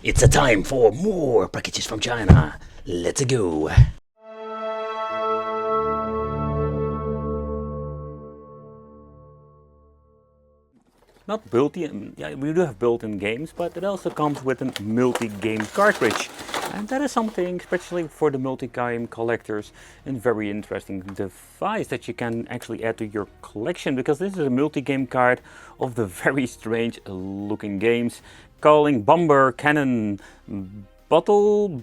It's a time for more packages from China. Let's go. Not built-in, yeah, we do have built-in games, but it also comes with a multi-game cartridge. And that is something, especially for the multi-game collectors, a very interesting device that you can actually add to your collection, because this is a multi-game card of the very strange looking games, calling Bomber, Cannon, Bottle,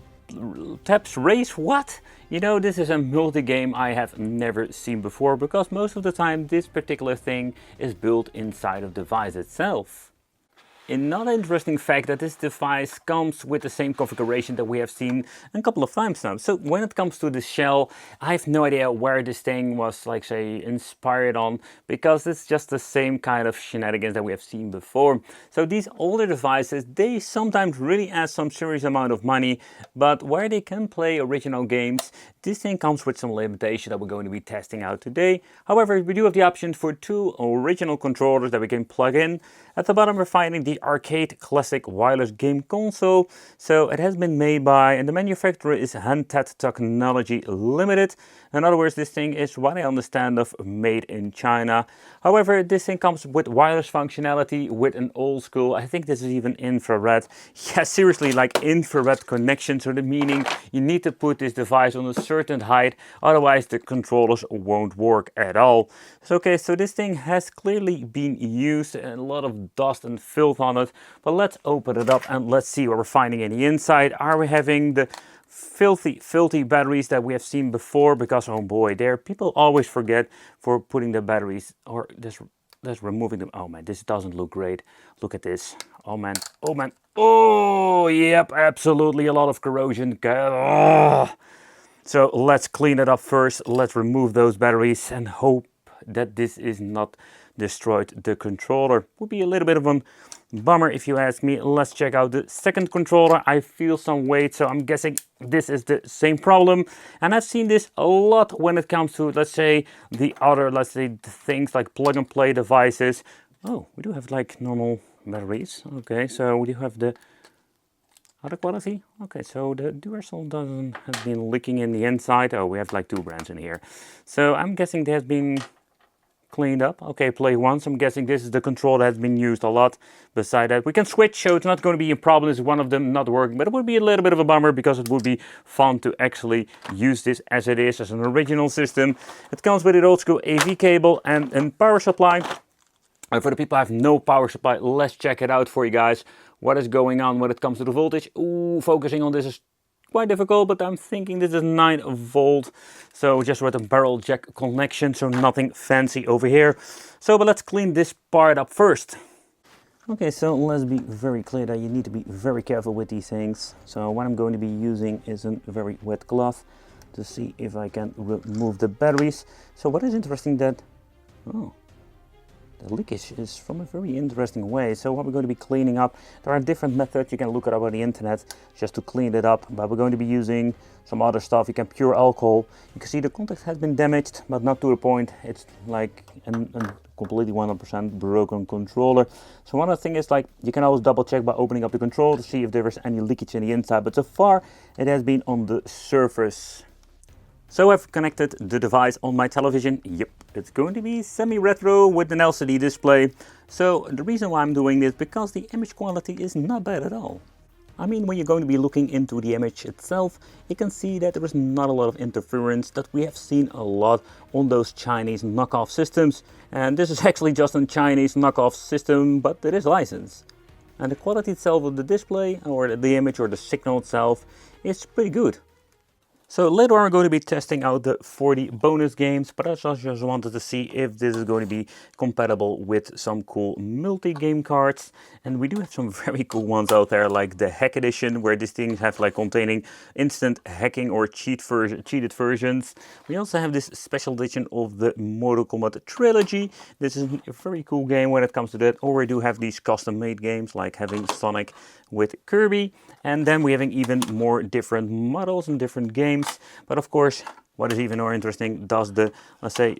Taps, Race, what? You know, this is a multi-game I have never seen before, because most of the time this particular thing is built inside of the device itself. Another interesting fact that this device comes with the same configuration that we have seen a couple of times now. So when it comes to the shell, I have no idea where this thing was, like, say, inspired on, because it's just the same kind of shenanigans that we have seen before. So these older devices, they sometimes really add some serious amount of money, but where they can play original games, this thing comes with some limitation that we're going to be testing out today. However, we do have the option for two original controllers that we can plug in. At the bottom we're finding the Arcade Classic Wireless Game Console. So it has been made by, and the manufacturer is Hantat Technology Limited. In other words, this thing is, what I understand of, made in China. However, this thing comes with wireless functionality, with an old school, I think this is even infrared. Yeah, seriously, like infrared connection. So the meaning you need to put this device on a certain height, otherwise the controllers won't work at all. So, okay, so this thing has clearly been used, and a lot of dust and filth on it. But let's open it up and let's see what we're finding in the inside. Are we having the filthy batteries that we have seen before? Because, oh boy, there people always forget for putting the batteries, or just removing them. Oh man, this doesn't look great. Look at this. Oh man, oh man, oh yep, absolutely a lot of corrosion. Oh. So let's clean it up first. Let's remove those batteries and hope that this is not destroyed the controller. Would be a little bit of a bummer if you ask me. Let's check out the second controller. I feel some weight, so I'm guessing this is the same problem. And I've seen this a lot when it comes to, let's say, the other, let's say, things like plug and play devices. Oh, we do have like normal batteries. Okay, so we do have the other quality. Okay, so the Duracell doesn't have been leaking in the inside. Oh, we have like two brands in here. So I'm guessing they have been cleaned up. Okay, play once. I'm guessing this is the control that has been used a lot. Beside that, we can switch, so it's not going to be a problem. It's one of them not working, but it would be a little bit of a bummer, because it would be fun to actually use this as it is, as an original system. It comes with an old school AV cable and power supply. And for the people who have no power supply, let's check it out for you guys. What is going on when it comes to the voltage? Ooh, focusing on this is quite difficult, but I'm thinking this is 9 volt. So just with a barrel jack connection, so nothing fancy over here. So, but let's clean this part up first. Okay, so let's be very clear that you need to be very careful with these things. So what I'm going to be using is a very wet cloth to see if I can remove the batteries. So what is interesting that, oh, the leakage is from a very interesting way. So what we're going to be cleaning up, there are different methods you can look it up on the internet just to clean it up, but we're going to be using some other stuff. You can pure alcohol. You can see the contact has been damaged, but not to the point it's like a completely 100% broken controller. So one of the things is, like, you can always double check by opening up the controller to see if there is any leakage in the inside, but so far it has been on the surface. So I've connected the device on my television. Yep, it's going to be semi-retro with an LCD display. So the reason why I'm doing this, because the image quality is not bad at all. I mean, when you're going to be looking into the image itself, you can see that there is not a lot of interference that we have seen a lot on those Chinese knockoff systems. And this is actually just a Chinese knockoff system, but it is licensed. And the quality itself of the display, or the image, or the signal itself, is pretty good. So later on we're going to be testing out the 40 bonus games, but I just wanted to see if this is going to be compatible with some cool multi-game cards. And we do have some very cool ones out there, like the Hack Edition, where these things have like containing instant hacking or cheated versions. We also have this special edition of the Mortal Kombat Trilogy. This is a very cool game when it comes to that. Or we do have these custom-made games, like having Sonic with Kirby. And then we're having even more different models and different games. But of course, what is even more interesting, does the, let's say,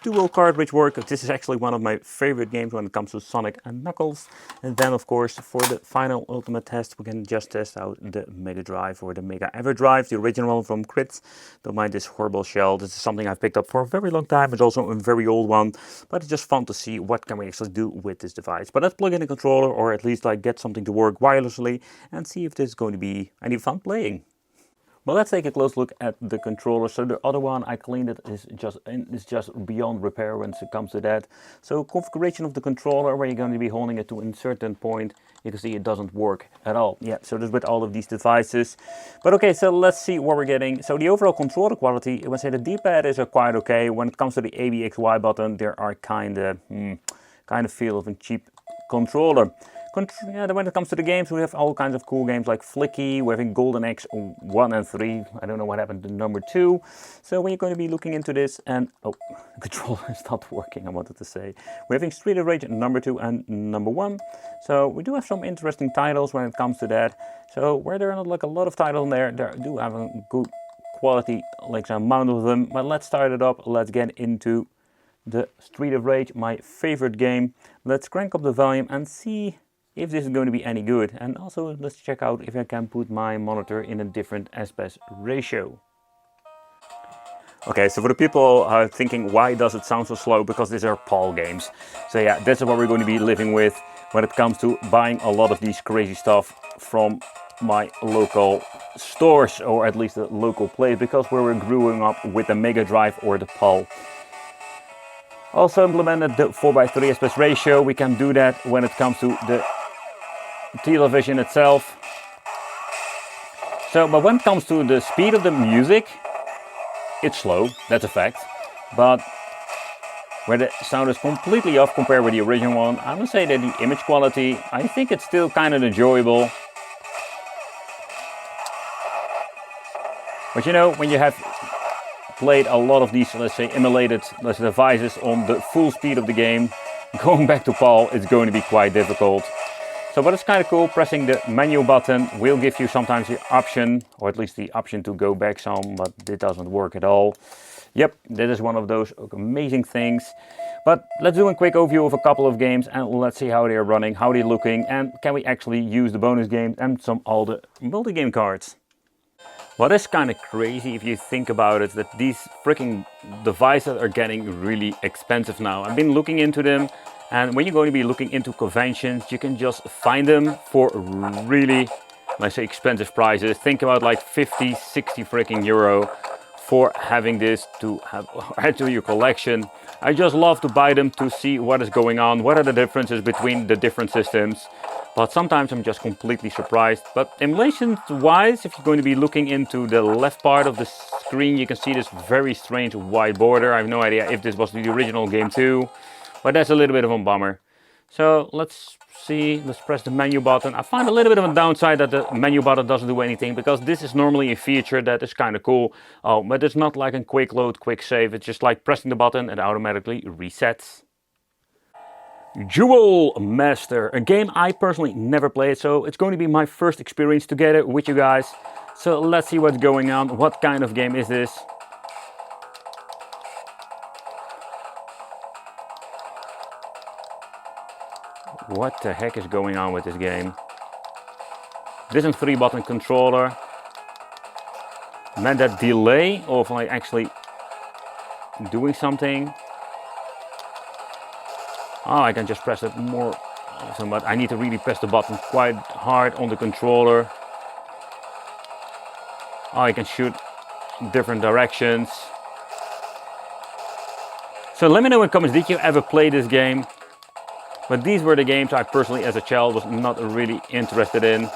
dual cartridge work. This is actually one of my favorite games when it comes to Sonic and Knuckles. And then of course for the final ultimate test we can just test out the Mega Drive or the Mega EverDrive, the original one from Crits. Don't mind this horrible shell. This is something I've picked up for a very long time. It's also a very old one, but it's just fun to see what can we actually do with this device. But let's plug in a controller, or at least like get something to work wirelessly, and see if this is going to be any fun playing. Well, let's take a close look at the controller. So the other one I cleaned it is just beyond repair when it comes to that. So configuration of the controller, where you're going to be holding it to a certain point, you can see it doesn't work at all. Yeah, so that's with all of these devices. But okay, so let's see what we're getting. So the overall controller quality, I would say the D-pad is quite okay. When it comes to the ABXY button, there are kind of feel of a cheap controller. Yeah, when it comes to the games, we have all kinds of cool games like Flicky. We're having Golden Axe 1 and 3. I don't know what happened to number 2. So we're going to be looking into this, and oh, the controller stopped working, I wanted to say. We're having Street of Rage number 2 and number 1. So we do have some interesting titles when it comes to that. So where there are not like a lot of titles in there, do have a good quality, like some amount of them. But let's start it up. Let's get into the Street of Rage, my favorite game. Let's crank up the volume and see if this is going to be any good. And also let's check out if I can put my monitor in a different aspect ratio. Okay, so for the people thinking why does it sound so slow, because these are PAL games. So yeah, that's what we're going to be living with when it comes to buying a lot of these crazy stuff from my local stores, or at least the local place, because we were growing up with the Mega Drive or the PAL. Also implemented the 4:3 aspect ratio. We can do that when it comes to the television itself. So, but when it comes to the speed of the music, it's slow, that's a fact. But where the sound is completely off compared with the original one, I would say that the image quality, I think it's still kind of enjoyable. But you know, when you have played a lot of these, let's say, emulated devices on the full speed of the game, going back to PAL, it's going to be quite difficult. So, but it's kind of cool. Pressing the menu button will give you sometimes the option, or at least the option to go back some, but it doesn't work at all. Yep, that is one of those amazing things. But let's do a quick overview of a couple of games, and let's see how they are running, how they're looking, and can we actually use the bonus games and all the multi-game cards. What is kind of crazy if you think about it, that these freaking devices are getting really expensive now. I've been looking into them, and when you're going to be looking into conventions, you can just find them for really, let's say, expensive prices. Think about like 50, 60 freaking euro for having this to add to your collection. I just love to buy them to see what is going on, what are the differences between the different systems. But sometimes I'm just completely surprised. But emulation wise, if you're going to be looking into the left part of the screen, you can see this very strange white border. I have no idea if this was the original game too, but that's a little bit of a bummer. So let's see, let's press the menu button. I find a little bit of a downside that the menu button doesn't do anything, because this is normally a feature that is kind of cool. Oh, but it's not like a quick load, quick save. It's just like pressing the button and automatically resets. Jewel Master, a game I personally never played, so it's going to be my first experience together with you guys. So let's see what's going on. What kind of game is this? What the heck is going on with this game? This is a 3-button controller. Man, that delay of like actually doing something. Oh, I can just press it more often, but I need to really press the button quite hard on the controller. Oh, I can shoot different directions. So let me know in the comments, did you ever play this game? But these were the games I personally as a child was not really interested in.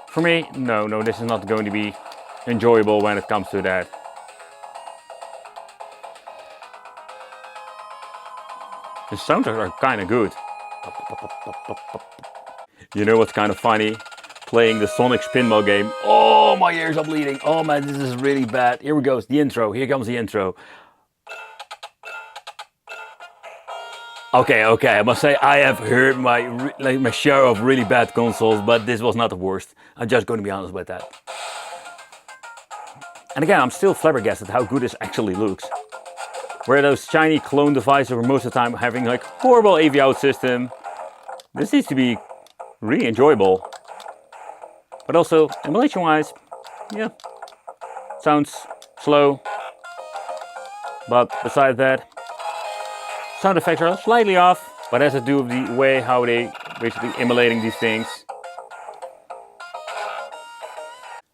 For me, no, this is not going to be enjoyable when it comes to that. The sounds are kind of good. You know what's kind of funny? Playing the Sonic Spinball game. Oh, my ears are bleeding. Oh man, this is really bad. Here we go, the intro. Here comes the intro. Okay, I must say I have heard my share of really bad consoles, but this was not the worst. I'm just going to be honest with that. And again, I'm still flabbergasted how good this actually looks. where those shiny clone devices were most of the time having like horrible AV out system. This needs to be really enjoyable. But also, emulation wise, yeah, sounds slow. But besides that, sound effects are slightly off, but has to do with the way how they basically emulating these things.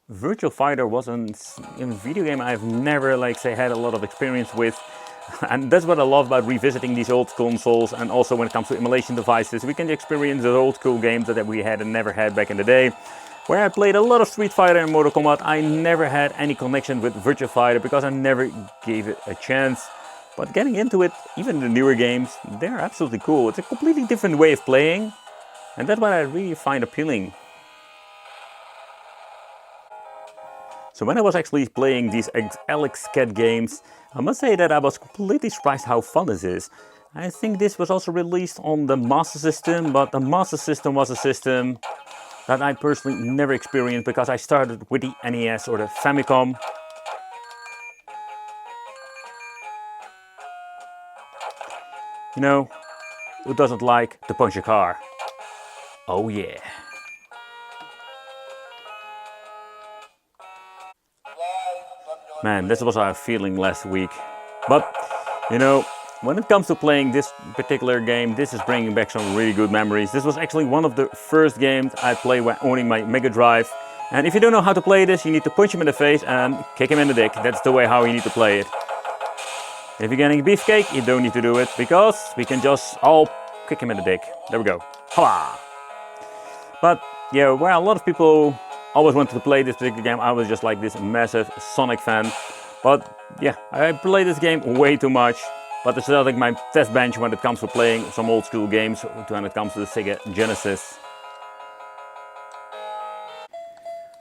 Virtual Fighter was a video game I've never, like, say, had a lot of experience with. And that's what I love about revisiting these old consoles, and also when it comes to emulation devices, we can experience the old school games that we had and never had back in the day. Where I played a lot of Street Fighter and Mortal Kombat, I never had any connection with Virtua Fighter because I never gave it a chance. But getting into it, even the newer games, they're absolutely cool. It's a completely different way of playing, and that's what I really find appealing. So when I was actually playing these Alex Cat games, I must say that I was completely surprised how fun this is. I think this was also released on the Master System, but the Master System was a system that I personally never experienced because I started with the NES or the Famicom. You know, who doesn't like to punch a car? Oh yeah. Man, this was our feeling last week. But, you know, when it comes to playing this particular game, this is bringing back some really good memories. This was actually one of the first games I played when owning my Mega Drive. And if you don't know how to play this, you need to punch him in the face and kick him in the dick. That's the way how you need to play it. If you're getting beefcake, you don't need to do it, because we can just all kick him in the dick. There we go. Hola! But, yeah, where a lot of people always wanted to play this particular game, I was just like this massive Sonic fan. But yeah, I play this game way too much. But it's still like my test bench when it comes to playing some old school games, when it comes to the Sega Genesis.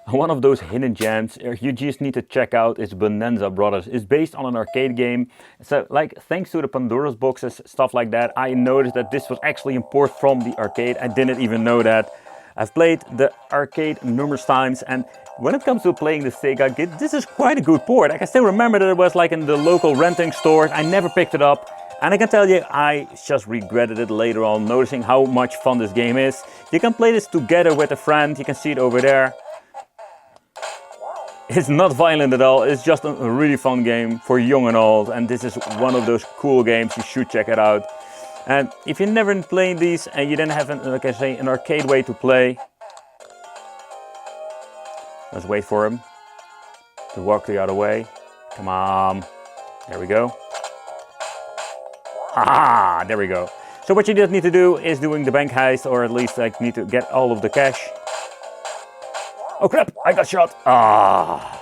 One of those hidden gems you just need to check out is Bonanza Brothers. It's based on an arcade game. So like, thanks to the Pandora's boxes, stuff like that, I noticed that this was actually imported from the arcade. I didn't even know that. I've played the arcade numerous times, and when it comes to playing the Sega kit, this is quite a good port. I can still remember that it was like in the local renting stores. I never picked it up, and I can tell you, I just regretted it later on, noticing how much fun this game is. You can play this together with a friend. You can see it over there. It's not violent at all. It's just a really fun game for young and old, and this is one of those cool games. You should check it out. And if you've never played these and you don't have, like I say, an arcade way to play, let's wait for him to walk the other way. Come on. There we go. Haha, there we go. So what you just need to do is doing the bank heist, or at least like need to get all of the cash. Oh crap, I got shot. Ah.